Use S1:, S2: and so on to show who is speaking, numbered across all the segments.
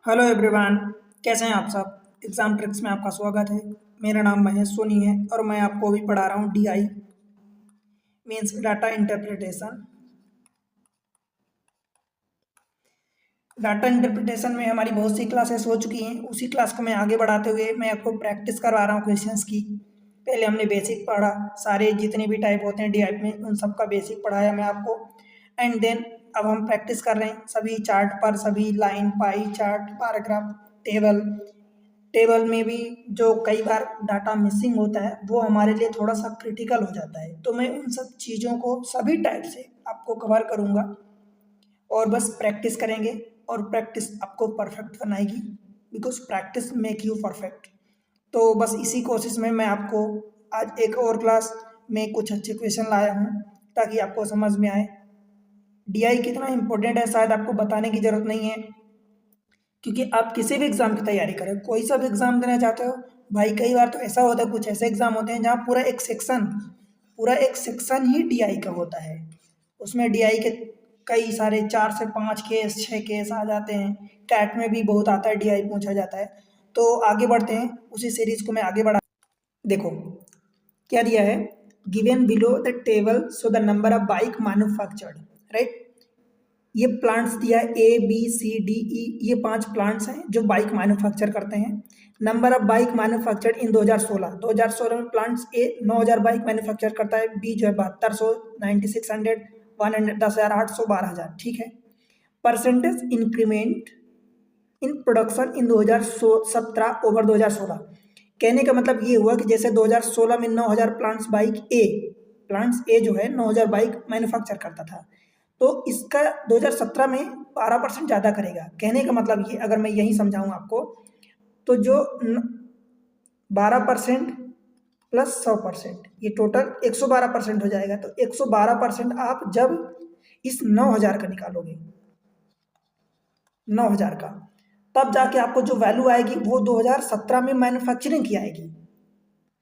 S1: Hello everyone, कैसे हैं आप सब। एग्ज़ाम ट्रिक्स में आपका स्वागत है। मेरा नाम महेश सोनी है और मैं आपको अभी पढ़ा रहा हूँ DI means data interpretation. Data interpretation में हमारी बहुत सी क्लासेस हो चुकी हैं। उसी क्लास को मैं आगे बढ़ाते हुए मैं आपको प्रैक्टिस करवा रहा हूँ क्वेश्चंस की। पहले हमने बेसिक पढ़ा, सारे जितने भी टाइप होते हैं डीआई में उन सब का बेसिक पढ़ाया मैं आपको। एंड देन अब हम प्रैक्टिस कर रहे हैं सभी चार्ट पर, सभी line, pie chart, paragraph, table. Table में भी जो कई बार डाटा मिसिंग होता है वो हमारे लिए थोड़ा सा क्रिटिकल हो जाता है, तो मैं उन सब चीज़ों को सभी टाइप से आपको कवर करूँगा और बस प्रैक्टिस करेंगे और प्रैक्टिस आपको परफेक्ट बनाएगी, because practice make you perfect. तो बस इसी कोशिश में मैं आपको आज एक और क्लास में कुछ अच्छे क्वेश्चन लाया हूँ ताकि आपको समझ में आए डीआई कितना इंपॉर्टेंट है। शायद आपको बताने की ज़रूरत नहीं है, क्योंकि आप किसी भी एग्ज़ाम की तैयारी करें, कोई सा भी एग्ज़ाम देना चाहते हो भाई, कई बार तो ऐसा होता है, कुछ ऐसे एग्ज़ाम होते हैं जहाँ पूरा एक सेक्शन ही डीआई का होता है। उसमें डीआई के कई सारे 4 से 5 केस, 6 केस आ जाते हैं। कैट में भी बहुत आता है, डीआई पूछा जाता है। तो आगे बढ़ते हैं, उसी सीरीज़ को मैं आगे बढ़ा। देखो क्या दिया है, given below the table so the number of bike manufactured, right. ये प्लांट्स दिया है A B C D E, ये 5 प्लांट्स हैं जो बाइक मैन्युफैक्चर करते हैं। Number of bike manufactured in 2016 में प्लांट्स ए 9,000 बाइक मैन्युफैक्चर करता है, बी जो है 7200, 9600, 100, 10,000, 800, 12,000, ठीक है। Percentage increment in production in 2017 over 2016। कहने का मतलब ये हुआ कि जैसे 2016 में 9,000 प्लांट्स ए जो है 9,000 बाइक मैन्युफैक्चर करता था, तो इसका 2017 में 12% ज़्यादा करेगा। कहने का मतलब ये, अगर मैं यही समझाऊँ आपको, तो जो 12% प्लस 100%, ये टोटल 112% हो जाएगा। तो 112% आप जब इस 9,000 का निकालोगे, 9,000 का, तब जाके आपको जो वैल्यू आएगी वो 2017 में मैन्युफैक्चरिंग की आएगी।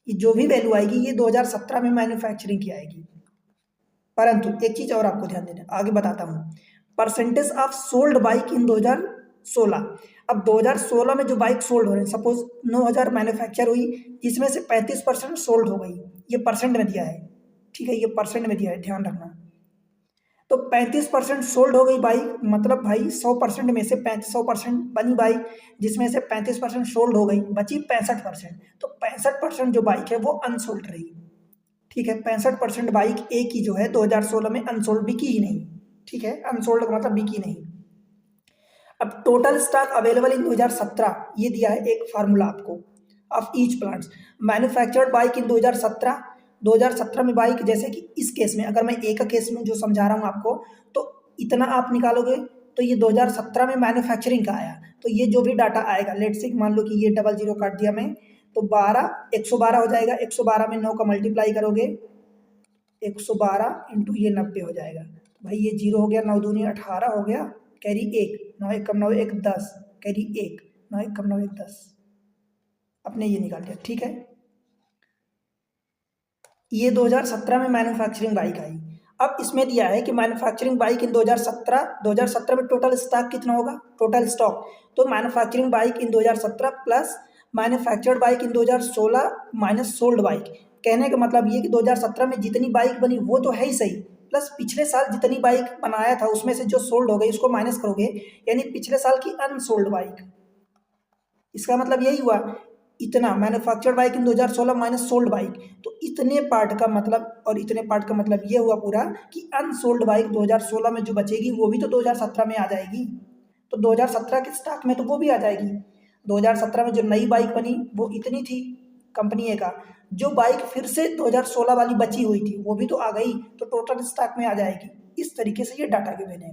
S1: ये जो भी वैल्यू आएगी ये 2017 में मैन्युफैक्चरिंग की आएगी। परंतु एक चीज़ और आपको ध्यान देना, आगे बताता हूँ। Percentage of sold bike in 2016। अब 2016 में जो बाइक सोल्ड हो रहे हैं, सपोज 9,000 मैन्युफैक्चर हुई, जिसमें से 35% सोल्ड हो गई। ये परसेंट में दिया है, ठीक है, ये परसेंट में दिया है, ध्यान रखना। तो 35% सोल्ड हो गई बाइक, मतलब भाई 100% में से 100% बनी बाइक, जिसमें से 35% सोल्ड हो गई, बची 65%। तो 65% जो बाइक है वो अनसोल्ड रही, ठीक है। 65% बाइक ए की जो है 2016 में अनसोल्ड, बिकी ही नहीं, ठीक है। अनसोल्ड का मतलब बिकी नहीं। अब टोटल स्टॉक अवेलेबल इन 2017, ये दिया है एक फार्मूला आपको, of each plants manufactured bike in 2017 में बाइक, जैसे कि इस केस में अगर मैं ए का केस में जो समझा रहा हूँ आपको, तो इतना आप निकालोगे तो ये 2017 में मैन्युफैक्चरिंग का आया। तो ये जो भी डाटा आएगा, लेट से मान लो कि ये डबल जीरो काट दिया मैं, तो 112 हो जाएगा। 112 में 9 का मल्टीप्लाई करोगे, 112 इंटू ये 90 हो जाएगा। तो भाई ये जीरो हो गया, 9 दूनी 18 हो गया, कैरी 1, 9 एक कम 9 एक 10, कैरी 1, 9 एक कम 9 एक 10, अपने ये निकाल लिया, ठीक है। ये 2017 में मैन्युफैक्चरिंग बाइक आई। अब इसमें दिया है कि मैन्युफैक्चरिंग बाइक इन 2017 में टोटल स्टॉक कितना होगा, टोटल स्टॉक। तो manufacturing bike in 2017 plus manufactured bike in 2016 minus sold bike. कहने का मतलब ये कि 2017 में जितनी बाइक बनी वो तो है ही सही, प्लस पिछले साल जितनी बाइक बनाया था उसमें से जो सोल्ड हो गई उसको माइनस करोगे, यानी पिछले साल की अनसोल्ड बाइक। इसका मतलब यही हुआ, इतना manufactured bike in 2016 minus sold bike, तो इतने पार्ट का मतलब, और इतने पार्ट का मतलब ये हुआ पूरा कि अनसोल्ड बाइक 2016 में जो बचेगी वो भी तो 2017 में आ जाएगी। तो 2017 के स्टॉक में तो वो भी आ जाएगी। 2017 में जो नई बाइक बनी वो इतनी थी कंपनी ए का, जो बाइक फिर से 2016 वाली बची हुई थी वो भी तो आ गई, तो टोटल स्टॉक में आ जाएगी। इस तरीके से ये डाटा गिवन है।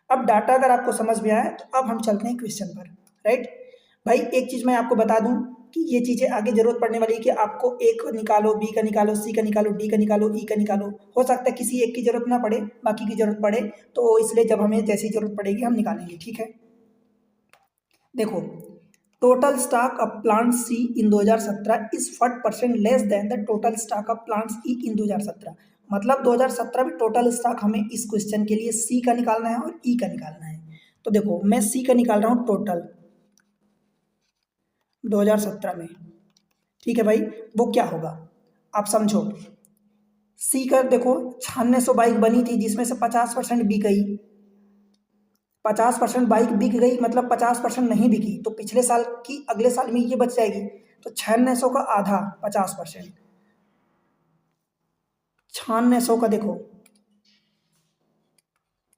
S1: अब डाटा अगर आपको समझ में आया तो अब हम चलते हैं क्वेश्चन पर, राइट। भाई एक चीज़ मैं आपको बता दूं कि ये चीज़ें आगे जरूरत पड़ने वाली है कि आपको ए का निकालो, बी का निकालो, सी का निकालो, डी का निकालो, ई का निकालो। हो सकता है किसी एक की जरूरत ना पड़े, बाकी की जरूरत पड़े, तो इसलिए जब हमें जैसी जरूरत पड़ेगी हम निकालेंगे, ठीक है। देखो, total stock of plant C in 2017 is 40% less than the total stock of plants E in 2017। मतलब 2017 में टोटल स्टॉक हमें इस क्वेश्चन के लिए सी का निकालना है और ई का निकालना है। तो देखो मैं सी का निकाल रहा हूँ टोटल, 2017 में। ठीक है भाई, वो क्या होगा आप समझो। सी का देखो 9600 बाइक बनी थी जिसमें से 50% बिक गई। 50% बाइक बिक गई मतलब 50% नहीं बिकी, तो पिछले साल की अगले साल में ये बच जाएगी। तो 9600 का आधा 50%, 9600 का देखो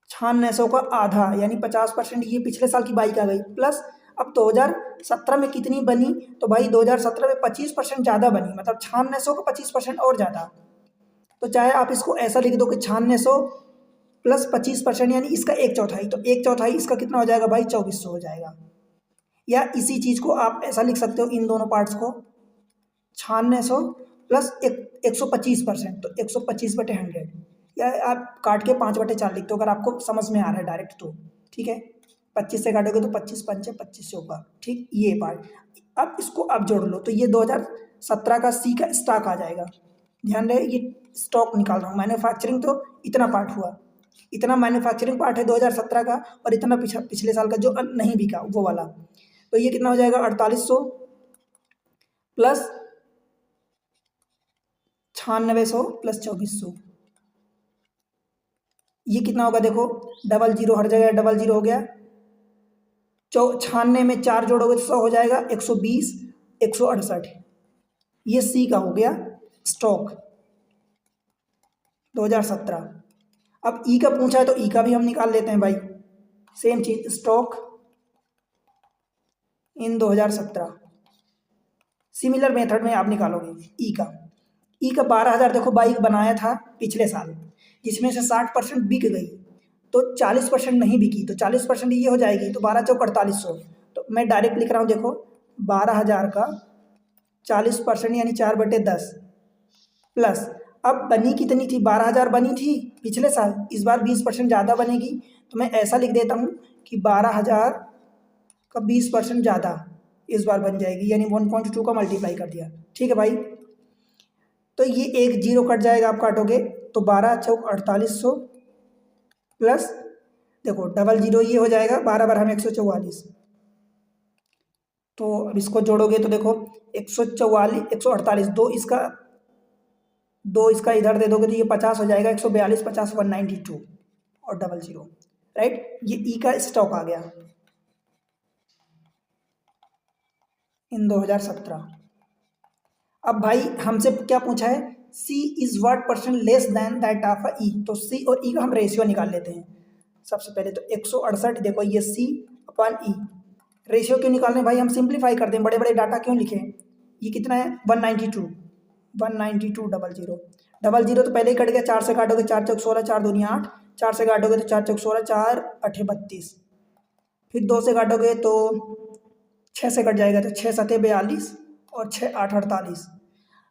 S1: 9600 का आधा यानी 50% ये पिछले साल की बाइक आ गई। प्लस अब 2017 में कितनी बनी, तो भाई 2017 में 25% ज़्यादा बनी, मतलब 9600 का 25% और ज़्यादा। तो चाहे आप इसको ऐसा लिख दो कि 9600 प्लस 25% यानी इसका एक चौथाई, तो एक चौथाई इसका कितना हो जाएगा भाई 2400 हो जाएगा। या इसी चीज़ को आप ऐसा लिख सकते हो इन दोनों पार्ट्स को, 9600 प्लस 125%, तो 125/100, या आप काट के 5/4 लिखते हो अगर आपको समझ में आ रहा है डायरेक्ट तो। ठीक है, 25 से काटोगे तो 25 पंचे 25 होगा। ठीक, ये पार्ट अब इसको आप जोड़ लो तो ये 2017 का सी का स्टॉक आ जाएगा। ध्यान रहे ये स्टॉक निकाल रहा हूँ, मैन्युफैक्चरिंग तो इतना पार्ट हुआ, इतना मैन्युफैक्चरिंग पार्ट है 2017 का, और इतना पिछले साल का जो नहीं बिका वो वाला। तो ये कितना हो जाएगा 4800 प्लस 9600 प्लस 2400, ये कितना होगा देखो, डबल जीरो हर जगह डबल जीरो हो गया। 96 में 4 जोड़ोगे तो 100 हो जाएगा, 120 168, ये सी का हो गया स्टॉक 2017। अब ई का पूछा है तो ई का भी हम निकाल लेते हैं भाई, सेम चीज स्टॉक इन 2017, सिमिलर मेथड में आप निकालोगे ई का। ई का 12,000 देखो बाइक बनाया था पिछले साल, जिसमें से 60% बिक गई, तो 40% नहीं बिकी, तो 40% ये हो जाएगी, तो 12 चौक 4800। तो मैं डायरेक्ट लिख रहा हूँ देखो 12,000 का 40% यानी 4/10 प्लस अब बनी कितनी थी, 12,000 बनी थी पिछले साल, इस बार 20% ज़्यादा बनेगी, तो मैं ऐसा लिख देता हूँ कि 12,000 का 20% ज़्यादा इस बार बन जाएगी, यानी 1.2 का मल्टीप्लाई कर दिया। ठीक है भाई, तो ये एक जीरो कट जाएगा, आप काटोगे तो 12 चौक 4800 प्लस देखो डबल जीरो ये हो जाएगा, 12 बार हम 144, तो अब इसको जोड़ोगे तो देखो 144 148, दो इसका इधर दे दोगे तो ये 50 हो जाएगा, 142 50 192 और डबल जीरो, राइट। ये ई का स्टॉक आ गया इन 2017। अब भाई हमसे क्या पूछा है, C is what percent less than that of E, तो सी और ई का हम रेशियो निकाल लेते हैं। सबसे पहले तो 168 देखो ये सी अपॉन ई, रेशियो क्यों निकालने भाई, हम सिंप्लीफाई कर दें, बड़े बड़े डाटा क्यों लिखें। ये कितना है 192 192 डबल जीरो, डबल जीरो तो पहले ही कट गया, 4 से काटोगे 4 चौक 16 4 दूनी 8, 4 से काटोगे तो 4 चौक 16 4 8 32, फिर 2 से काटोगे तो 6 से कट जाएगा, तो 6 7 42 और 6 8 48।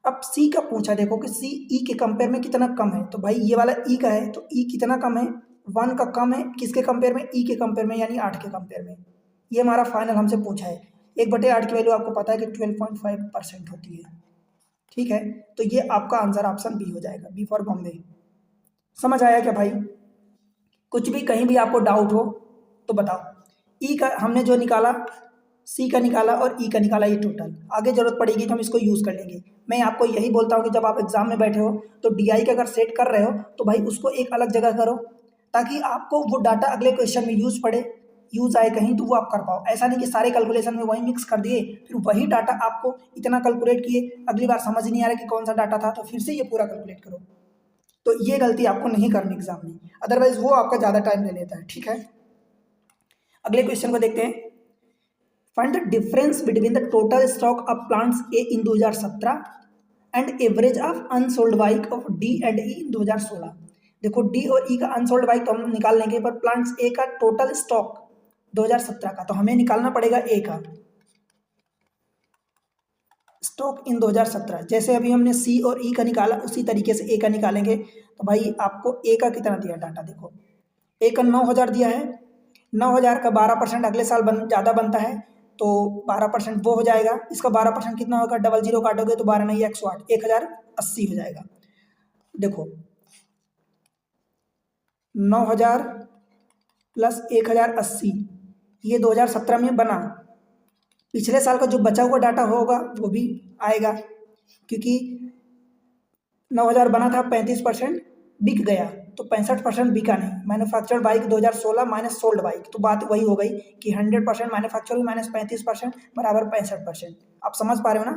S1: अब सी का पूछा देखो कि सी ई के कंपेयर में कितना कम है, तो भाई ये वाला ई का है, तो ई कितना कम है 1 का कम है, किसके कंपेयर में, ई के कंपेयर में यानी 8 के कंपेयर में। ये हमारा फाइनल हमसे पूछा है, 1/8 की वैल्यू आपको पता है कि 12.5% होती है। ठीक है, तो ये आपका आंसर ऑप्शन बी हो जाएगा, बी फॉर बॉम्बे। समझ आया क्या भाई, कुछ भी कहीं भी आपको डाउट हो तो बताओ। ई का हमने जो निकाला, सी का निकाला और ई का निकाला, ये टोटल आगे जरूरत पड़ेगी तो हम इसको यूज़ कर लेंगे। मैं आपको यही बोलता हूँ कि जब आप एग्जाम में बैठे हो तो डीआई का अगर सेट कर रहे हो तो भाई उसको एक अलग जगह करो, ताकि आपको वो डाटा अगले क्वेश्चन में यूज़ पड़े, यूज़ आए कहीं तो वो आप कर पाओ। ऐसा नहीं कि सारे कैलकुलेशन में वही मिक्स कर दिए, फिर वही डाटा आपको इतना कैलकुलेट किए, अगली बार समझ नहीं आ रहा कि कौन सा डाटा था तो फिर से ये पूरा कैलकुलेट करो। तो ये गलती आपको नहीं करनी एग्जाम में, अदरवाइज वो आपका ज़्यादा टाइम ले लेता है। ठीक है, अगले क्वेश्चन को देखते हैं। Find the difference between the total stock of plants A in 2017 and average of unsold bike of D and E in 2016। देखो डी और ई का अनसोल्ड बाइक तो हम निकाल लेंगे, पर प्लांट्स ए का टोटल स्टॉक 2017 का, तो हमें निकालना पड़ेगा ए का स्टॉक इन 2017। जैसे अभी हमने सी और ई का निकाला उसी तरीके से ए का निकालेंगे। तो भाई आपको ए का कितना दिया डाटा, देखो ए का 9,000 दिया है, 9,000 का 12% अगले साल ज़्यादा बनता है, तो 12% वो हो जाएगा। इसका 12% कितना होगा, डबल जीरो काटोगे तो 12 नहीं 108, 1,080 हो जाएगा। देखो 9,000 प्लस 1,080 ये 2017 में बना, पिछले साल का जो बचा हुआ डाटा होगा वो भी आएगा, क्योंकि 9,000 बना था, 35% बिक गया, तो 65% बिका नहीं। Manufactured bike 2016 minus sold bike, तो बात वही हो गई कि 100% मैन्युफैक्चरिंग माइनस 35% बराबर 65%। आप समझ पा रहे हो ना?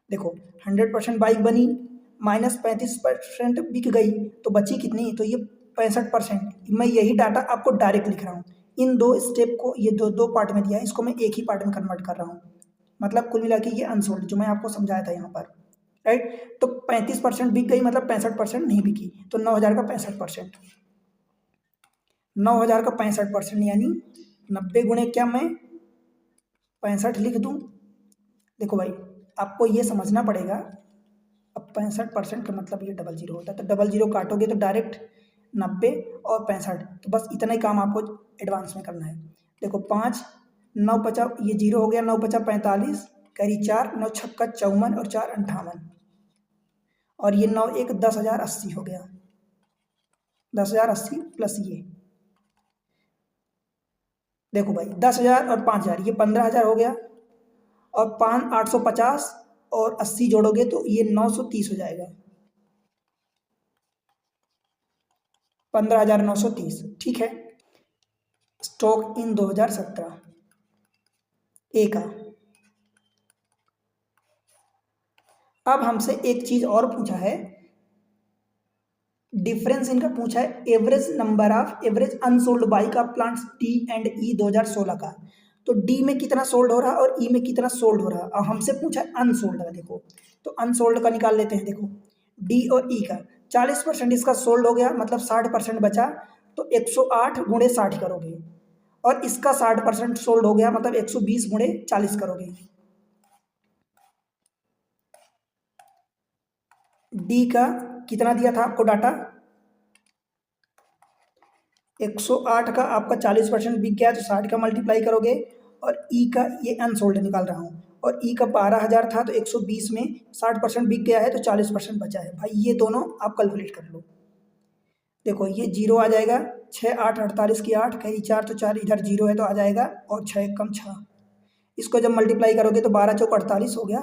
S1: देखो 100% बाइक बनी माइनस 35% बिक गई, तो बची कितनी? तो ये 65%। मैं यही डाटा आपको डायरेक्ट लिख रहा हूँ। इन दो स्टेप को, ये दो दो पार्ट में दिया है, इसको मैं एक ही पार्ट में कन्वर्ट कर रहा हूँ। मतलब कुल मिला के ये अनसोल्ड जो मैं आपको समझाया था यहाँ पर, राइट। तो 35% बिक गई मतलब 65% नहीं बिकी, तो 9,000 का 65%, 9,000 का 65% यानी 90 गुणे क्या मैं 65 लिख दूँ? देखो भाई, आपको ये समझना पड़ेगा। अब 65% का मतलब ये डबल जीरो होता है, तो डबल जीरो काटोगे तो डायरेक्ट 90 और 65, तो बस इतना ही काम आपको एडवांस में करना है। देखो 5 9 50, ये जीरो हो गया, 9 50 45, करी 4 9 छक्का 54 और 4 58, और ये 9 1 10,080 हो गया। 10,080 प्लस ये, देखो भाई 10,000 और 5,000 ये 15,000 हो गया, और 5 850 और 80 जोड़ोगे तो ये 930 हो जाएगा। 15,930, ठीक है। स्टॉक इन 2017 ए का। अब हमसे एक चीज और पूछा है, डिफरेंस इनका पूछा है, average number of average unsold bike of plants D and E 2016 का। तो डी में कितना सोल्ड हो रहा है और ई में कितना सोल्ड हो रहा है, और हमसे पूछा है अनसोल्ड का। देखो तो अनसोल्ड का निकाल लेते हैं। देखो डी और ई का 40% इसका सोल्ड हो गया, मतलब 60% बचा, तो 108 गुणे 60 करोगे, और इसका 60% सोल्ड हो गया, मतलब 120 गुणे 40 करोगे। डी का कितना दिया था आपको डाटा? 108 का आपका 40% बिक गया, तो 60 का मल्टीप्लाई करोगे, और ई का ये अनसोल्ड निकाल रहा हूँ, और ई का 12,000 था, तो 120 में 60% बिक गया है, तो 40% बचा है। भाई ये दोनों आप कैलकुलेट कर लो। देखो ये जीरो आ जाएगा, 6 8 48 की 8, कहीं 4 तो 4, इधर जीरो है तो आ जाएगा, और 6 कम 6, इसको जब मल्टीप्लाई करोगे तो 12 चौक 48 हो गया,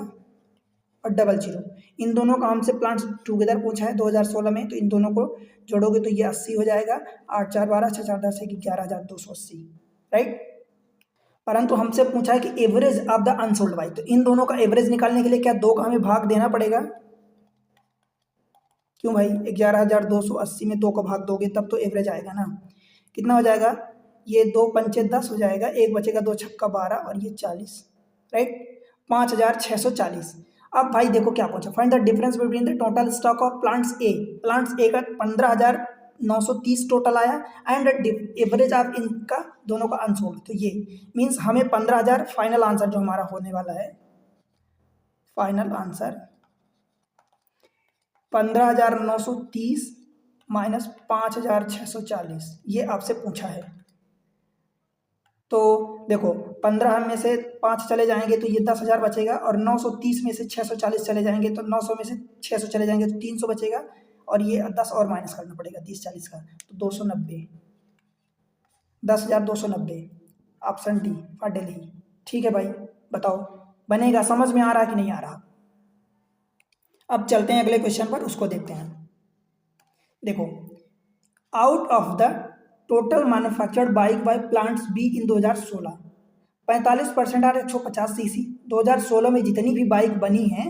S1: और डबल जीरो। इन दोनों का हमसे प्लांट्स टुगेदर पूछा है 2016 में, तो इन दोनों को जोड़ोगे तो ये 80 हो जाएगा। 8 4 12, 6 4 10 है 11,280, राइट। परंतु हमसे पूछा है कि average of the unsold bike, तो इन दोनों का एवरेज निकालने के लिए क्या दो का हमें भाग देना पड़ेगा? क्यों भाई? 11,280 में दो का भाग दोगे तब तो एवरेज आएगा ना। कितना हो जाएगा? ये 2 पंचे 10 हो जाएगा, एक बचेगा, 2 छक्का 12, और ये 40, राइट। 5,640। अब भाई देखो क्या पूछा, find the difference between the total stock of plants A. Plants A का 15,930 टोटल आया, एंड एवरेज ऑफ इनका दोनों का अनसोल्ड, तो ये मीन्स हमें 15,000 फाइनल आंसर जो हमारा होने वाला है, फाइनल आंसर 15,930 माइनस 5,640, ये आपसे पूछा है। तो देखो 15 में से 5 चले जाएंगे तो ये 10,000 बचेगा, और 930 में से 640 चले जाएंगे तो 900 में से 600 चले जाएंगे तो 300 बचेगा, और ये 10 और माइनस करना पड़ेगा 30 40 का, तो 290, 10,290। Option D for Delhi. ठीक है भाई, बताओ बनेगा? समझ में आ रहा कि नहीं आ रहा? अब चलते हैं अगले क्वेश्चन पर, उसको देखते हैं। देखो out of the total manufactured bike by plants B in 2016, 45% are 150 cc. 2016 में जितनी भी बाइक बनी हैं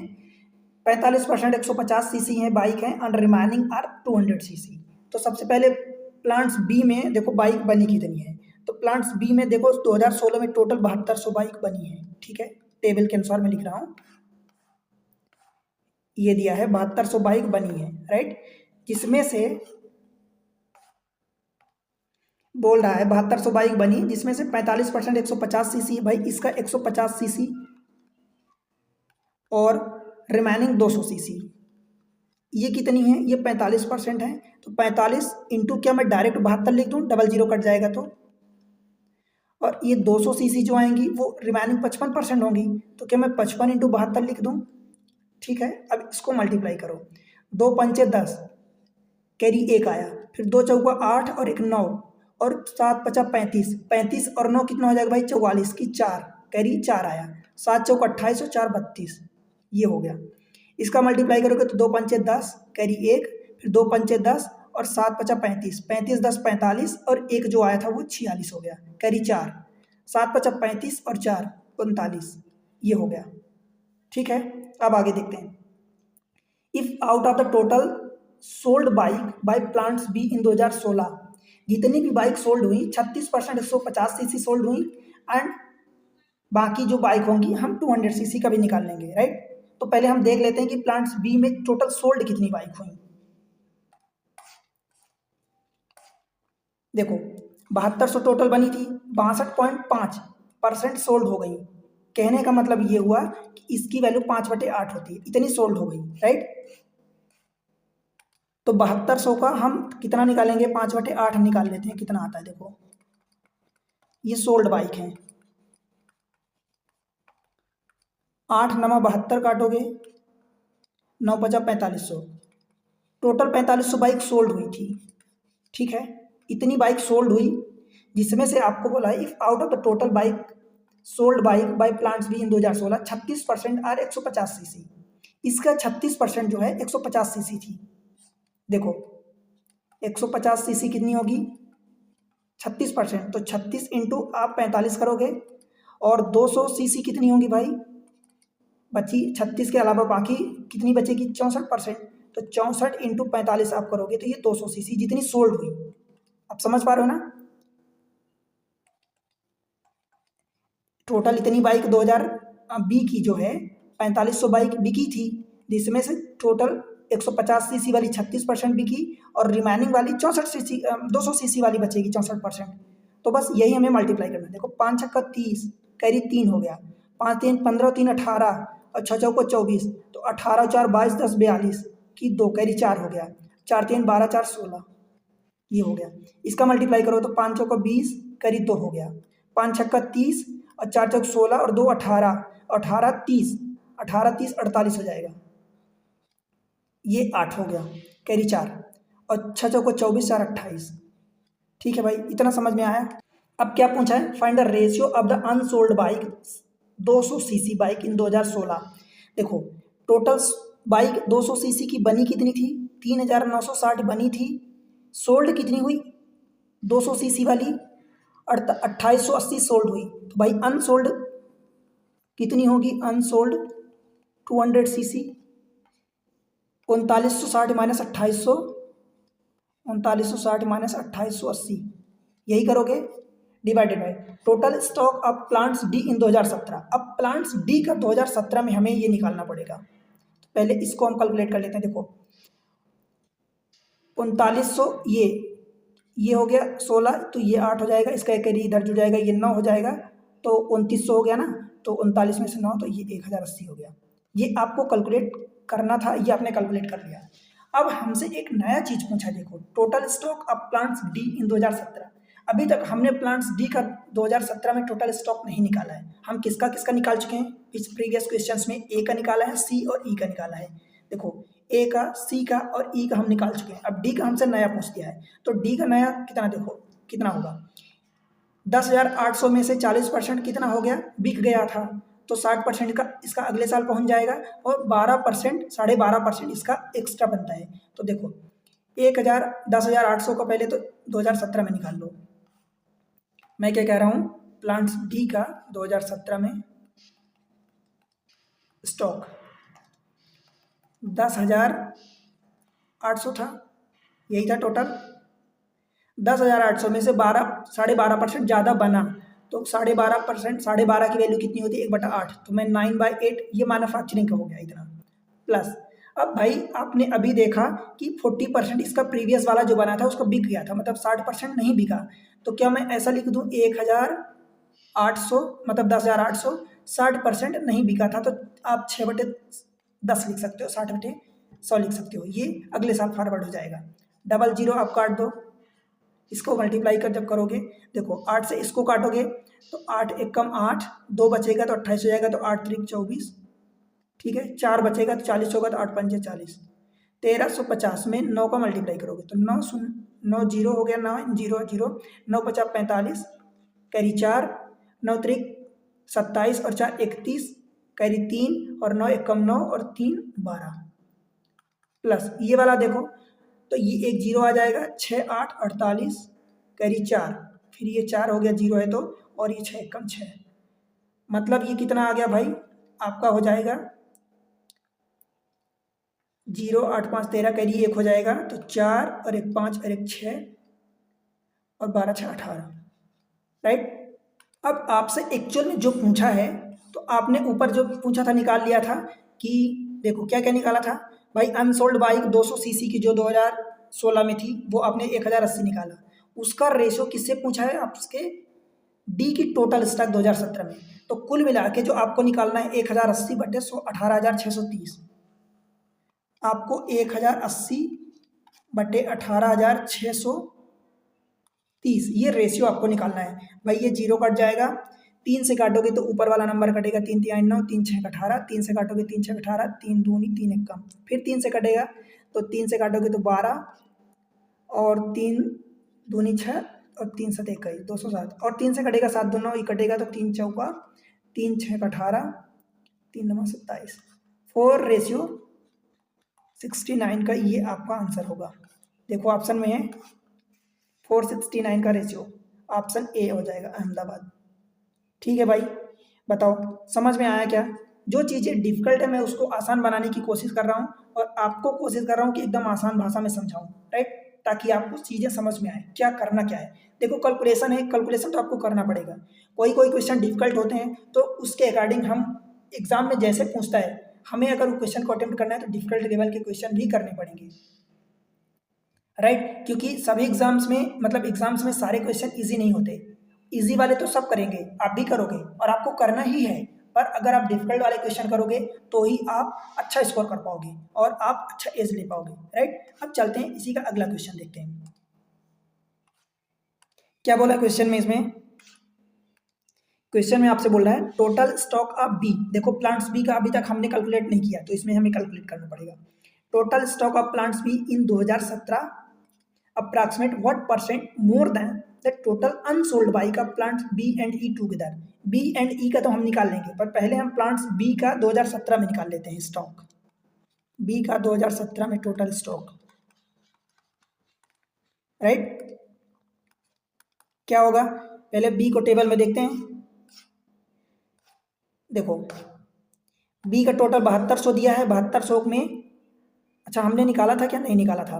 S1: 45% 150 सीसी हैं बाइक हैं, एंड रिमाइनिंग आर 200 सीसी। तो सबसे पहले प्लांट्स बी में देखो बाइक बनी कितनी है, तो प्लांट्स बी में देखो 2016 में टोटल 7200 बाइक बनी है, ठीक है। टेबल के अनुसार मैं लिख रहा हूँ, ये दिया है 7200 बाइक बनी है, राइट। जिसमें से बोल रहा है 7200 बाइक बनी, जिसमें से 45% 150 सीसी है भाई, इसका 150 सीसी, और रिमेनिंग 200 सीसी। ये कितनी है? ये 45% है, तो 45 इंटू क्या मैं डायरेक्ट 72 लिख दूं, डबल जीरो कट जाएगा तो, और ये 200 सीसी जो आएंगी वो रिमेनिंग 55% होंगी, तो क्या मैं 55 इंटू 72 लिख दूं? ठीक है। अब इसको मल्टीप्लाई करो, 2 पंचे 10, कैरी 1 आया, फिर 2 चौका 8 और 1 9, और 7 पचा 35, 35 और 9 कितना हो जाएगा भाई? 44 की 4, कैरी 4 आया, 7 चौक 28 और 4 32, ये हो गया। इसका मल्टीप्लाई करोगे तो 2 पंचे 10, कैरी 1, फिर 2 पंचे 10 और 7 पचा 35, 35 10 45 और एक जो आया था वो 46 हो गया, कैरी 4, 7 पचा 35 और 4 39, ये हो गया। ठीक है, अब आगे देखते हैं। If out of the total sold bike by plants B in 2016, जितनी भी बाइक सोल्ड हुई 36% 150 सीसी सोल्ड हुई, एंड बाकी जो बाइक होंगी हम 200 सीसी का भी निकाल लेंगे, राइट। तो पहले हम देख लेते हैं कि प्लांट्स बी में टोटल सोल्ड कितनी बाइक हुई। देखो 7200 टोटल बनी थी, 62.5% सोल्ड हो गई। कहने का मतलब ये हुआ कि इसकी वैल्यू 5/8 होती है, इतनी सोल्ड हो गई, राइट। तो 7200 का हम कितना निकालेंगे, 5/8 निकाल लेते हैं, कितना आता है। देखो ये सोल्ड बाइक है, 8 9 72 काटोगे, 9 50 4500, टोटल 4500 बाइक सोल्ड हुई थी। ठीक है, इतनी बाइक सोल्ड हुई, जिसमें से आपको बोला है if out of the total bike sold bike by plants B in 2016 36% are 150 cc. इसका 36% जो है 150 सीसी थी। देखो 150 सीसी कितनी होगी, 36%, तो 36 इंटू आप 45 करोगे, और 200 सीसी कितनी होगी भाई, बची 36 के अलावा बाकी कितनी बचेगी, 64%। तो 64 इंटू 45 आप करोगे तो ये 200 सीसी जितनी सोल्ड हुई। आप समझ पा रहे हो ना। टोटल इतनी बाइक 2020 की जो है 4500 बाइक बिकी थी, जिसमें से टोटल 150 सीसी वाली 36% बिकी, और रिमेनिंग वाली 64 सीसी 200 सीसी वाली बचेगी 64%। तो बस यही हमें मल्टीप्लाई करना है। देखो 5 छक्का 30, कैरी 3 हो गया, 5 3 15 3 18 और 6 चौको 24, तो 18 4 22 10 42 की 2, कैरी 4 हो गया, 4 3 12 4 16, ये हो गया। इसका मल्टीप्लाई करो तो 5 चौका 20, कैरी 2 हो गया, 5 छक्का 30 और 4 चौक 16 और 2 18, 18 30, 18 30 48 हो जाएगा, ये 8 हो गया, कैरी 4, और 6 चौको 24 4 28। ठीक है भाई, इतना समझ में आया। अब क्या पूछा है, find the ratio of the unsold bike 200 CC bike in 2016। देखो टोटल बाइक 200 सीसी की बनी कितनी थी, 3960 बनी थी, सोल्ड कितनी हुई 200 सीसी वाली 2880 सोल्ड हुई। तो भाई अनसोल्ड कितनी होगी, अनसोल्ड 200 सीसी, 3960 माइनस 2800, 3960 माइनस 2880, यही करोगे, divided by total stock of plants D in 2017। अब प्लांट्स डी का 2017 में हमें ये निकालना पड़ेगा। तो पहले इसको हम कैलकुलेट कर लेते हैं। देखो 3900 ये हो गया 16, तो ये 8 हो जाएगा, इसका एक इधर जुड़ जाएगा, ये 9 हो जाएगा, तो 2900 हो गया ना, तो 39 में से 9, तो ये 1080 हो गया। ये आपको कैलकुलेट करना था, ये आपने कैलकुलेट कर लिया। अब हमसे एक नया चीज पूछा, देखो total stock of plants D in 2017। अभी तक हमने प्लांट्स डी का 2017 में टोटल स्टॉक नहीं निकाला है। हम किसका किसका निकाल चुके हैं, इस प्रीवियस क्वेश्चंस में ए का निकाला है, सी और ई का निकाला है। देखो ए का, सी का और ई का हम निकाल चुके हैं। अब डी का हमसे नया पूछ दिया है, तो डी का नया कितना, देखो कितना होगा, 10,800 में से 40% कितना हो गया, बिक गया था, तो 60% का इसका अगले साल पहुंच जाएगा, और 12% 12.5% इसका एक्स्ट्रा बनता है। तो देखो 10,800 का पहले तो 2017 में निकाल लो। मैं क्या कह रहा हूँ, प्लांट्स डी का 2017 में स्टॉक 10,800 था, यही था टोटल। 10,800 में से 12.5% ज़्यादा बना, तो 12.5% 12.5 की वैल्यू कितनी होती है, 1/8, तो मैं 9/8, ये मैन्युफैक्चरिंग का हो गया इतना, प्लस अब भाई आपने अभी देखा कि 40% इसका प्रीवियस वाला जो बना था उसका बिक गया था, मतलब 60% नहीं बिका। तो क्या मैं ऐसा लिख दूं 1,800 मतलब 10,800, 60% नहीं बिका था, तो आप 6/10 लिख सकते हो, 60/100 लिख सकते हो। ये अगले साल फॉरवर्ड हो जाएगा। डबल जीरो आप काट दो, इसको मल्टीप्लाई कर जब करोगे, देखो 8 से इसको काटोगे तो 8 एक कम 8, 2 बचेगा तो 28 हो जाएगा, तो 8 3 24, ठीक है, 4 बचेगा तो 40 होगा, तो 8 5 40, 1350 में 9 का मल्टीप्लाई करोगे तो 9 जीरो हो गया, 9 0 0, 9 50 45, कैरी 4, 9 3 27 और 4 31, कैरी 3 और 9 1 9 और 3 12, प्लस ये वाला देखो तो ये एक जीरो आ जाएगा, 6 8 48, कैरी 4, फिर ये 4 हो गया जीरो है तो, और ये 6 1 6, मतलब ये कितना आ गया भाई आपका हो जाएगा 0 8 5 13, कैरी 1 हो जाएगा तो 4 और 1 5 और 1 6 और 12 6 18, राइट। अब आपसे एक्चुअल में जो पूछा है तो आपने ऊपर जो पूछा था निकाल लिया था कि देखो क्या क्या निकाला था भाई, अनसोल्ड बाइक 200 सीसी की जो 2016 में थी वो आपने 1080 निकाला, उसका रेशो किससे पूछा है आपके डी की टोटल स्टॉक 2017 में, तो कुल मिला के जो आपको निकालना है 1080 बटे 100 18,630, आपको 1080 बटे 18,630 ये रेशियो आपको निकालना है भाई। ये जीरो कट जाएगा, 3 से काटोगे तो ऊपर वाला नंबर कटेगा, 3 3 9 3 6 18, 3 से काटोगे 3 6 18, 3 दूनी 3 1 कम, फिर 3 से कटेगा तो 3 से काटोगे तो 12 और 3 दूनी 6 और 3 7 21 207, और 3 से कटेगा 7 2 9 कटेगा तो 3 चौका 3 6 18, 3 9 27, 4:69 का ये आपका आंसर होगा। देखो ऑप्शन में है 4:69 का रेशियो, ऑप्शन ए हो जाएगा अहमदाबाद। ठीक है भाई, बताओ समझ में आया क्या? जो चीज़ें डिफिकल्ट है मैं उसको आसान बनाने की कोशिश कर रहा हूँ और आपको कोशिश कर रहा हूँ कि एकदम आसान भाषा में समझाऊँ, राइट, ताकि आपको चीज़ें समझ में आए क्या करना क्या है। देखो कैलकुलेशन है, कैलकुलेशन तो आपको करना पड़ेगा, कोई कोई क्वेश्चन डिफिकल्ट होते हैं तो उसके अकॉर्डिंग हम एग्जाम में जैसे पूछता है हमें अगर वो क्वेश्चन को अटेम्प्ट करना है तो डिफिकल्ट लेवल के क्वेश्चन भी करने पड़ेंगे, राइट, क्योंकि सभी एग्जाम्स में मतलब एग्जाम्स में सारे क्वेश्चन इजी नहीं होते, इजी वाले तो सब करेंगे, आप भी करोगे और आपको करना ही है, पर अगर आप डिफिकल्ट वाले क्वेश्चन करोगे तो ही आप अच्छा स्कोर कर पाओगे और आप अच्छा एज ले पाओगे, राइट। अब चलते हैं इसी का अगला क्वेश्चन देखते हैं क्या बोला क्वेश्चन में। इसमें क्वेश्चन में आपसे बोल रहा है टोटल स्टॉक ऑफ बी, देखो प्लांट्स बी का अभी तक हमने कैलकुलेट नहीं किया तो इसमें हमें कैलकुलेट करना पड़ेगा। Total stock of plants B in 2017 approximate what percent more than the total unsold bike of plants B and E together। B and E का तो हम निकाल लेंगे पर पहले हम प्लांट्स B का 2017 में निकाल लेते हैं स्टॉक, B का 2017 में टोटल स्टॉक, राइट। क्या होगा पहले B को टेबल में देखते हैं, देखो B का टोटल 7200 दिया है, 7200 में अच्छा हमने निकाला था क्या, नहीं निकाला था,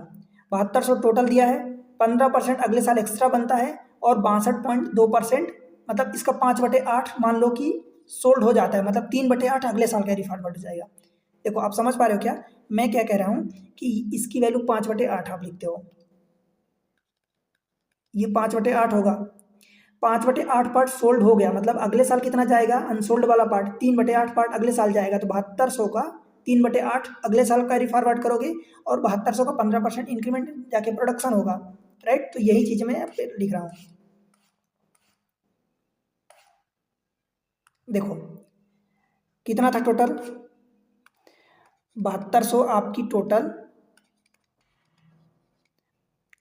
S1: 7200 टोटल दिया है, 15% अगले साल एक्स्ट्रा बनता है और 62.2% मतलब इसका 5/8 मान लो कि सोल्ड हो जाता है, मतलब 3/8 अगले साल कैरी फॉरवर्ड हो जाएगा। देखो आप समझ पा रहे हो क्या मैं क्या कह रहा हूँ कि इसकी वैल्यू 5/8 आप लिखते हो, ये 5/8 होगा, 5/8 पार्ट सोल्ड हो गया मतलब अगले साल कितना जाएगा अनसोल्ड वाला पार्ट 3/8 पार्ट अगले साल जाएगा, तो 7200 का 3/8 अगले साल कैरी फॉरवर्ड करोगे और 7200 का 15% इंक्रीमेंट जाके प्रोडक्शन होगा, राइट। तो यही चीज मैं लिख रहा हूँ। देखो कितना था टोटल 7200 आपकी टोटल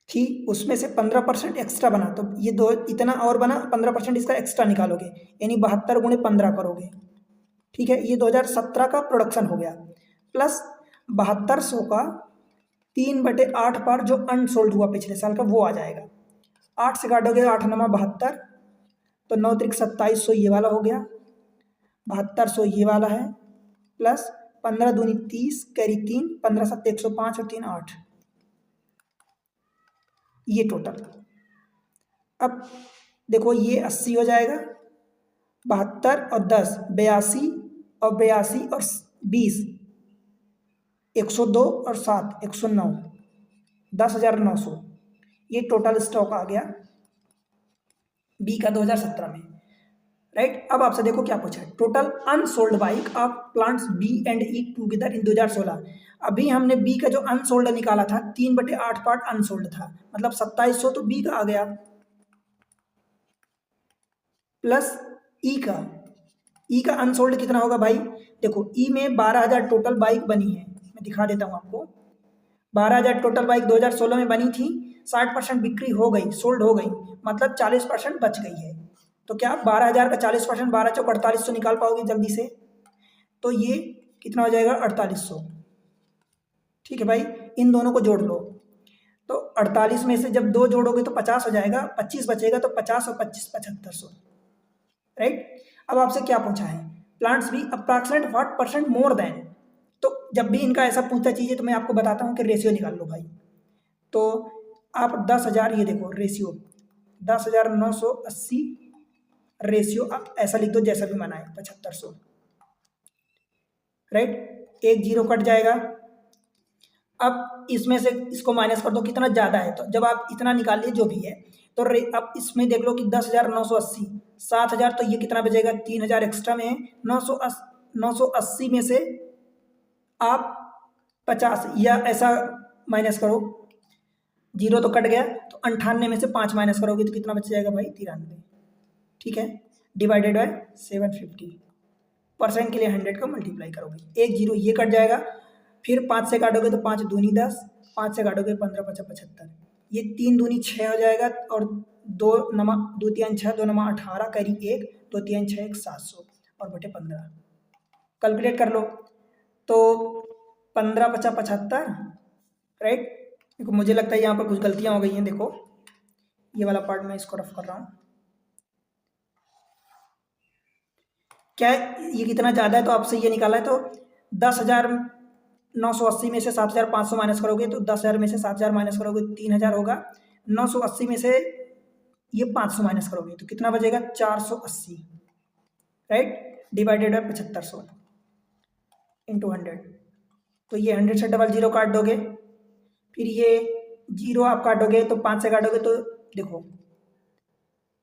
S1: थी, उसमें से 15% एक्स्ट्रा बना तो ये दो इतना और बना, 15% इसका एक्स्ट्रा निकालोगे यानी 72 गुणे 15 करोगे, ठीक है, ये 2017 का प्रोडक्शन हो गया, प्लस 7200 का 3/8 पार जो अनसोल्ड हुआ पिछले साल का वो आ जाएगा, 8 से काटोगे 8 9 72 तो 9 3 2700 ये वाला हो गया, 7200 ये वाला है, प्लस 15 दूनी 30 कैरी 3 15 7 105 और 3 8 ये टोटल। अब देखो ये 80 हो जाएगा, 72 और 10 82 और 82 और 20 102 और 7 109 10,900 ये टोटल स्टॉक आ गया बी का 2017 में, राइट। अब आपसे देखो क्या पूछा है total unsold bike of plants B and E together in 2016। अभी हमने बी का जो अनसोल्ड निकाला था 3/8 पार्ट अनसोल्ड था मतलब 2700 तो बी का आ गया, प्लस ई का अनसोल्ड कितना होगा भाई, देखो ई में 12,000 टोटल बाइक बनी है, मैं दिखा देता हूँ आपको, 12,000 टोटल बाइक 2016 में बनी थी, 60% बिक्री हो गई सोल्ड हो गई मतलब 40% बच गई है, तो क्या आप 12,000 का 40%, 12 चौक 4800 निकाल पाओगे जल्दी से? तो ये कितना हो जाएगा? 4800। ठीक है भाई, इन दोनों को जोड़ लो। तो 48 में से जब 2 जोड़ोगे तो 50 हो जाएगा, 25 बचेगा, तो 50 और 25 7500। राइट। अब आपसे क्या पूछा है? प्लांट्स भी approximate what percent more than. तो जब भी इनका ऐसा पूछता चीज़ तो मैं आपको बताता हूँ कि रेशियो निकाल लो भाई। तो आप 10,000, ये देखो रेशियो 10,980 रेशियो आप ऐसा लिख दो जैसा भी माना है 7500। राइट, एक जीरो कट जाएगा। अब इसमें से इसको माइनस कर दो, कितना ज़्यादा है, तो जब आप इतना निकाल लिए जो भी है, तो अब इसमें देख लो कि 10,980 7,000, तो ये कितना बचेगा? 3,000 एक्स्ट्रा में है। 980 में से आप 50 या ऐसा माइनस करो, जीरो तो कट गया, तो 98 में से 5 माइनस करोगे तो कितना बच जाएगा भाई? 93। ठीक है, डिवाइडेड बाय 750%। के लिए 100 का मल्टीप्लाई करोगे, एक जीरो ये कट जाएगा, फिर 5 से काटोगे तो 5 दूनी 10, 5 से काटोगे 15 5 75, ये 3 दूनी 6 हो जाएगा, और 2 नमा 2 3 6, 2 नमा 18, करी 1, 2 3 6 1 700 और बटे 15। कैलकुलेट कर लो तो 15 5 75। राइट, देखो मुझे लगता है यहाँ पर कुछ गलतियाँ हो गई हैं। देखो ये वाला पार्ट मैं इसको रफ कर रहा हूँ। क्या ये कितना ज़्यादा है, तो आपसे ये निकाला है, तो 10,980 में से 7,500 माइनस करोगे तो 10,000 में से 7,000 माइनस करोगे 3,000 होगा। 980 में से ये 500 माइनस करोगे तो कितना बचेगा? 480। Right, divided by 7500 into 100। तो ये 100 से डबल जीरो काट दोगे, फिर ये जीरो आप काटोगे तो 5 से काटोगे तो देखो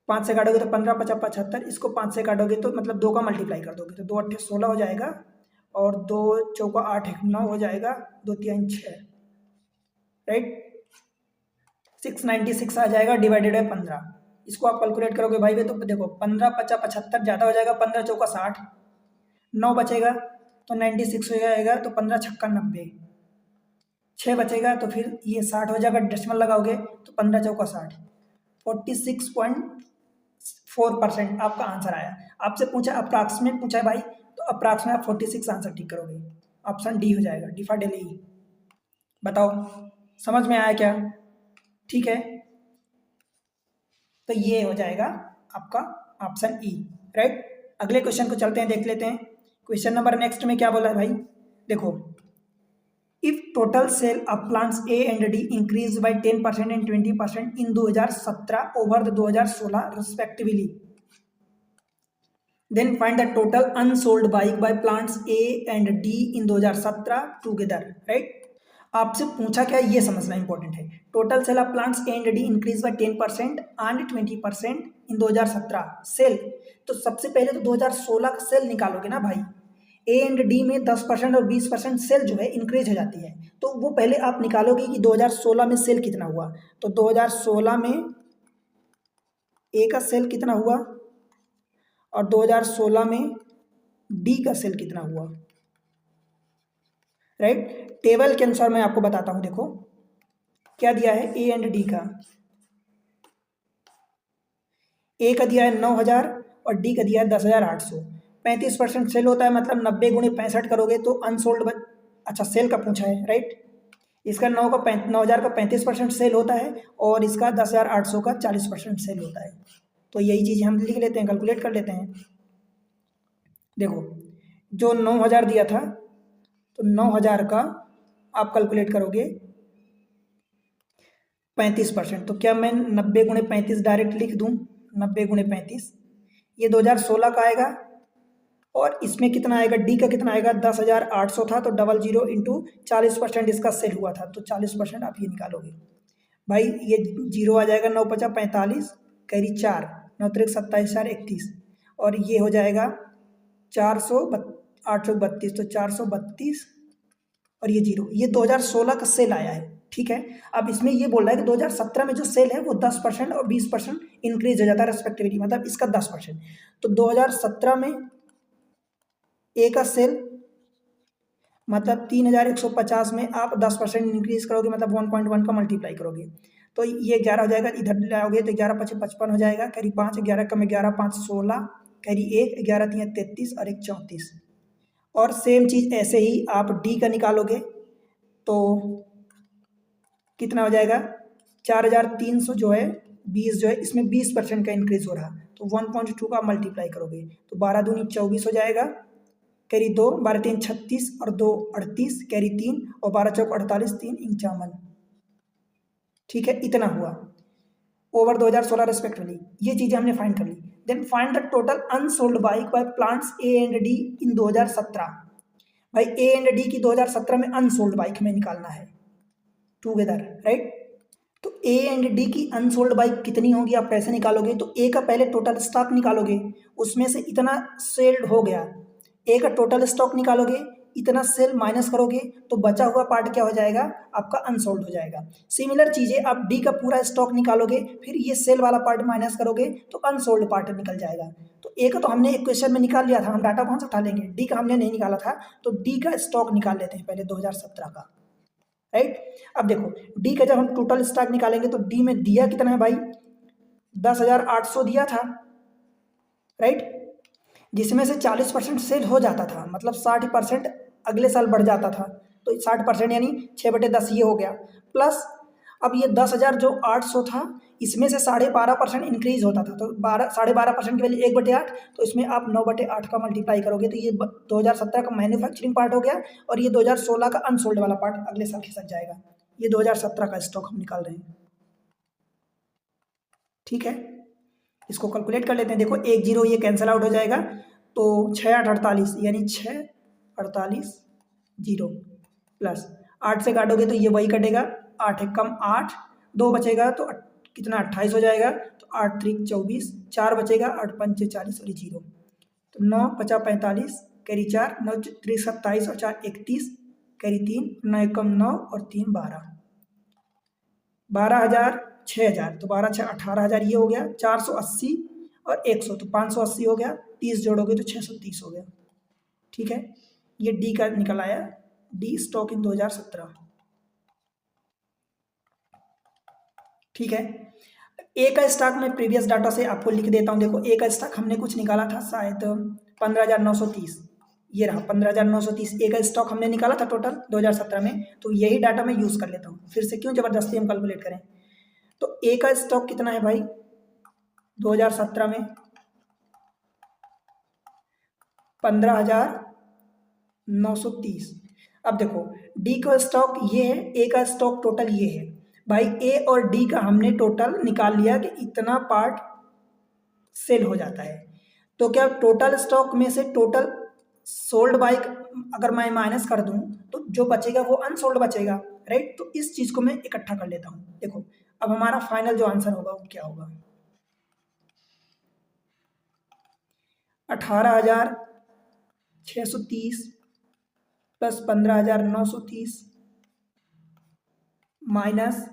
S1: 5 से काटोगे तो 15 50 75, इसको 5 से काटोगे तो मतलब 2 का मल्टीप्लाई कर दोगे तो 2 8 16 हो जाएगा, और 2 चौका 8 1 9 हो जाएगा, 2 3 6। राइट, 696 आ जाएगा, डिवाइडेड बाय 15। इसको आप कैलकुलेट करोगे भाई तो देखो 15 50 75 ज़्यादा हो जाएगा, 15 चौका 60, 9 बचेगा तो 96 हो जाएगा, तो 15 छक्का 90, 6 बचेगा तो फिर ये 60 हो जाएगा, डेसिमल लगाओगे तो 15 चौका 60, 46.4% आपका आंसर आया। आपसे पूछा अप्रॉक्सीमेट पूछा है भाई, तो अप्रॉक्सीमेट आप 46 आंसर ठीक करोगे, ऑप्शन डी हो जाएगा, डिफा डेली। बताओ समझ में आया क्या? ठीक है, तो ये हो जाएगा आपका ऑप्शन ई। राइट, अगले क्वेश्चन को चलते हैं, देख लेते हैं। क्वेश्चन नंबर नेक्स्ट में क्या बोला है भाई? देखो, if total sale of plants A and D increase by 10% and 20% in 2017 over the 2016 respectively, then find the total unsold bike by plants A and D in 2017 together. Right, आपसे पूछा क्या ये समझना इंपॉर्टेंट है। Total sale of plants A and D increase by 10% and 20% in 2017 sale. तो सबसे पहले तो 2016 का सेल निकालोगे ना भाई। ए एंड डी में 10% और 20% सेल जो है इंक्रीज हो जाती है, तो वो पहले आप निकालोगे कि 2016 में सेल कितना हुआ। तो 2016 में ए का सेल कितना हुआ और 2016 में डी का सेल कितना हुआ। राइट, टेबल के अनुसार मैं आपको बताता हूं। देखो क्या दिया है ए एंड डी का। ए का दिया है 9,000 और डी का दिया है 10,800। 35% सेल होता है, मतलब 90 गुणे 65 करोगे तो अनसोल्ड अच्छा सेल का पूछा है। राइट, इसका 9,000 का 35% सेल होता है और इसका 10,800 का 40% सेल होता है। तो यही चीज़ हम लिख लेते हैं, कैलकुलेट कर लेते हैं। देखो जो 9,000 दिया था, तो 9,000 का आप कैलकुलेट करोगे 35%, तो क्या मैं 90 गुणे 35 डायरेक्ट लिख दूं? 90 गुणे 35 ये 2016 का आएगा, और इसमें कितना आएगा? डी का कितना आएगा? 10,800 था, तो डबल जीरो इंटू 40% इसका सेल हुआ था, तो 40% आप ये निकालोगे भाई। ये जीरो आ जाएगा, 9 पचा 45, कैरी 4, 9 त्रिक 27 4 31, और ये हो जाएगा 832, तो 432, और ये जीरो, ये 2016 का सेल आया है। ठीक है, अब इसमें ये बोल रहा है कि 2017 में जो सेल है वो 10% और 20% इंक्रीज हो जाता है रेस्पेक्टिवली, मतलब इसका 10%। तो 2017 में ए का सेल मतलब 3,150 में आप 10% इंक्रीज करोगे, मतलब 1.1 का मल्टीप्लाई करोगे, तो ये 11 हो जाएगा, इधर लाओगे तो 11 पचे 55 हो जाएगा, कैरी 5, 11 कम 11 5 16, कैरी 1, 11 3 33 और 1 34। और सेम चीज़ ऐसे ही आप डी का निकालोगे तो कितना हो जाएगा, 4300 जो है 20 जो है इसमें 20% का इंक्रीज हो रहा, तो 1.2 का मल्टीप्लाई करोगे तो 12 दूनी 24 हो जाएगा, कैरी 2, 12 3 36 और 2 38, कैरी 3 और 12 चौक 48, 3 51। ठीक है, इतना हुआ ओवर 2016 रेस्पेक्टिवली। ये चीज़ें हमने फाइंड कर ली। Then find the total unsold bike by plants A and D in 2017। भाई ए एंड डी की 2017 में अनसोल्ड बाइक में निकालना है टूगेदर, राइट। तो ए एंड डी की अनसोल्ड बाइक कितनी होगी, आप कैसे निकालोगे, तो ए का पहले टोटल स्टॉक निकालोगे, उसमें से इतना सेल्ड हो गया, ए का टोटल स्टॉक निकालोगे, इतना सेल माइनस करोगे तो बचा हुआ पार्ट क्या हो जाएगा, आपका अनसोल्ड हो जाएगा। सिमिलर चीज़ें आप डी का पूरा स्टॉक निकालोगे, फिर ये सेल वाला पार्ट माइनस करोगे तो अनसोल्ड पार्ट निकल जाएगा। तो ए का तो हमने एक क्वेश्चन में निकाल लिया था, हम डाटा कौन से उठा लेंगे, डी का हमने नहीं निकाला था, तो डी का स्टॉक निकाल लेते हैं पहले 2017 का, राइट। अब देखो डी का जब हम टोटल स्टॉक निकालेंगे तो डी में दिया कितना है भाई, 10,800 दिया था, राइट, जिसमें से 40% सेल हो जाता था, मतलब 60% अगले साल बढ़ जाता था, तो 60% यानी 6/10 ये हो गया, प्लस अब ये 10,000 जो 800 था इसमें से 12.5% इंक्रीज होता था, तो 12.5% की वैल्यू 1/8, तो इसमें आप 9/8 का मल्टीप्लाई करोगे तो ये 2017 का मैन्युफैक्चरिंग पार्ट हो गया, और ये 2016 का अनसोल्ड वाला पार्ट अगले साल खिसक जाएगा। ये 2017 का स्टॉक हम निकाल रहे हैं, ठीक है। इसको कैलकुलेट कर लेते हैं, देखो 1 0 ये कैंसिल आउट हो जाएगा, तो 6 8 48 यानी 6 48 0 प्लस 8 से काटोगे तो ये वही कटेगा, 8 एक कम 8, 2 बचेगा तो कितना 28 हो जाएगा, तो 8 3 24, 4 बचेगा, 8 5 40 और 0, तो 9 50 45, कैरी 4, 9 3 27 और 4 31, कैरी 3, 9 एक कम 9 और 3 12, 12,000 6,000, तो 12 6 18,000 ये हो गया, 480 और 100 तो 580 हो गया, 30 जोड़ोगे तो 630 हो गया, ठीक है। ये डी का निकल आया, डी स्टॉक इन 2017, ठीक है। ए का स्टॉक में प्रीवियस डाटा से आपको लिख देता हूं, देखो ए का स्टॉक हमने कुछ निकाला था शायद 15,930, ये रहा 15,930 ए का स्टॉक हमने निकाला था टोटल 2017 में, तो यही डाटा मैं यूज कर लेता हूँ, फिर से क्यों जबरदस्ती हम कैलकुलेट करें। तो ए का स्टॉक कितना है भाई 2017 में 15,930। अब देखो डी का स्टॉक ये है, ए का स्टॉक टोटल ये है भाई, ए और डी का हमने टोटल निकाल लिया कि इतना पार्ट सेल हो जाता है, तो क्या टोटल स्टॉक में से टोटल सोल्ड बाइक अगर मैं माइनस कर दूं तो जो बचेगा वो अनसोल्ड बचेगा, राइट। तो इस चीज को मैं इकट्ठा कर लेता हूं, देखो अब हमारा फाइनल जो आंसर होगा वो क्या होगा, 18,630 प्लस 15,930 माइनस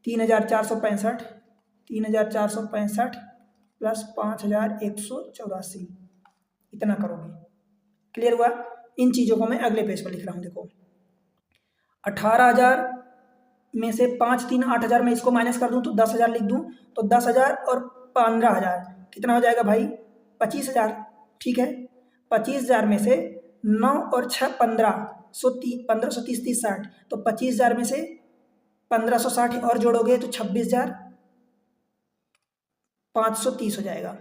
S1: 3,465 प्लस 5,184, इतना करोगे। क्लियर हुआ। इन चीज़ों को मैं अगले पेज पर लिख रहा हूँ, देखो 18,000 में से 5 3 8,000 में इसको माइनस कर दूँ तो 10,000 लिख दूँ, तो 10,000 और 15,000 कितना हो जाएगा भाई 25,000, ठीक है। 25,000 में से 9 और 6 1530 30 60, तो 25,000 में से 1560 और जोड़ोगे तो 26,530 हो जाएगा,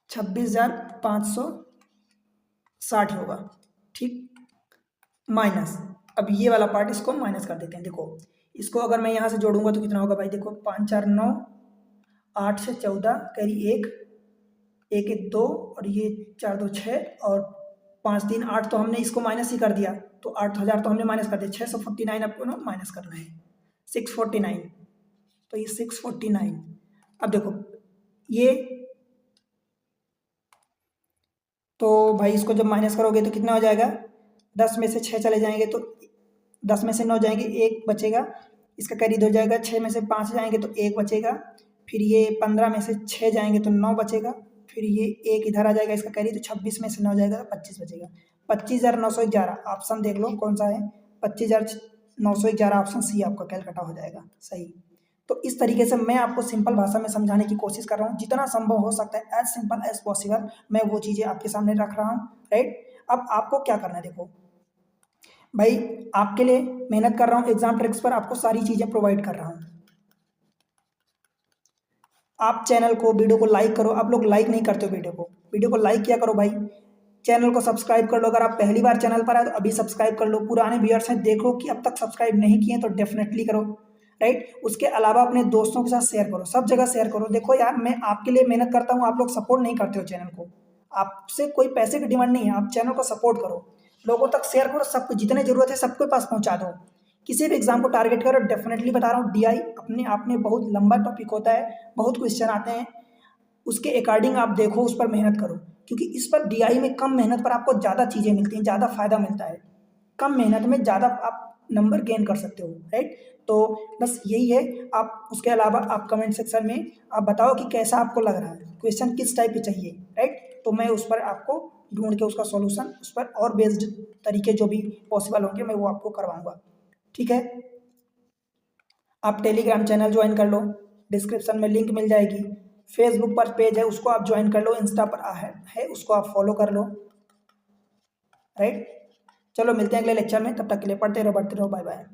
S1: 26,560 होगा, ठीक। माइनस अब ये वाला पार्ट इसको माइनस कर देते हैं, देखो इसको अगर मैं यहाँ से जोड़ूंगा तो कितना होगा भाई, देखो 5 4 9, 8 से 14, कैरी 1 1 1 2 और ये 4 2 6 और 5 3 8, तो हमने इसको माइनस ही कर दिया, तो 8,000 तो हमने माइनस कर दिया, 649 आपको ना माइनस करना है, 649, तो ये 649। अब देखो ये तो भाई इसको जब माइनस करोगे तो कितना हो जाएगा, 10 में से 6 चले जाएंगे तो 10 में से 9 जाएंगे, 1 बचेगा, इसका कैरी 2 जाएगा, 6 में से 5 जाएंगे तो 1 बचेगा, फिर ये 15 में से 6 जाएंगे तो 9 बचेगा, फिर ये 1 इधर आ जाएगा इसका कैरी, तो 26 में से 9 जाएगा तो 25 बचेगा, 25,911। ऑप्शन देख लो कौन सा है, 25,000 911 ऑप्शन सी आपका कैलकाटा हो जाएगा सही। तो इस तरीके से मैं आपको सिंपल भाषा में समझाने की कोशिश कर रहा हूँ, जितना संभव हो सकता है एज सिंपल एज पॉसिबल मैं वो चीज़ें आपके सामने रख रहा हूँ, राइट। अब आपको क्या करना है, देखो भाई आपके लिए मेहनत कर रहा हूँ, एग्जाम ट्रिक्स पर आपको सारी चीज़ें प्रोवाइड कर रहा हूँ। आप चैनल को, वीडियो को लाइक करो। आप लोग लाइक नहीं करते हो वीडियो को लाइक किया करो भाई। चैनल को सब्सक्राइब कर लो, अगर आप पहली बार चैनल पर आए तो अभी सब्सक्राइब कर लो। पुराने व्यूअर्स हैं, देखो कि अब तक सब्सक्राइब नहीं किए तो डेफिनेटली करो, राइट। उसके अलावा अपने दोस्तों के साथ शेयर करो, सब जगह शेयर करो। देखो यार मैं आपके लिए मेहनत करता हूँ, आप लोग सपोर्ट नहीं करते हो चैनल को। आपसे कोई पैसे की डिमांड नहीं है, आप चैनल को सपोर्ट करो, लोगों तक शेयर करो, सबको जितने जरूरत है सबके पास पहुंचा दो। किसी भी एग्जाम को टारगेट करो, डेफिनेटली बता रहा हूँ डीआई अपने आप में बहुत लंबा टॉपिक होता है, बहुत क्वेश्चन आते हैं, उसके अकॉर्डिंग आप देखो, उस पर मेहनत करो, क्योंकि इस पर डीआई में कम मेहनत पर आपको ज़्यादा चीज़ें मिलती हैं, ज़्यादा फायदा मिलता है। कम मेहनत में ज़्यादा आप नंबर गेन कर सकते हो, राइट। तो बस यही है। आप उसके अलावा आप कमेंट सेक्शन में आप बताओ कि कैसा आपको लग रहा है, क्वेश्चन किस टाइप के चाहिए, राइट। तो मैं उस पर आपको ढूंढ के उसका सॉल्यूशन उस पर और बेस्ड तरीके जो भी पॉसिबल होंगे मैं वो आपको करवाऊंगा, ठीक है। आप टेलीग्राम चैनल ज्वाइन कर लो, डिस्क्रिप्शन में लिंक मिल जाएगी। फेसबुक पर पेज है उसको आप ज्वाइन कर लो, इंस्टा पर है उसको आप फॉलो कर लो, राइट। चलो मिलते हैं अगले लेक्चर में, तब तक के लिए पढ़ते रहो, बढ़ते रहो, बाय बाय।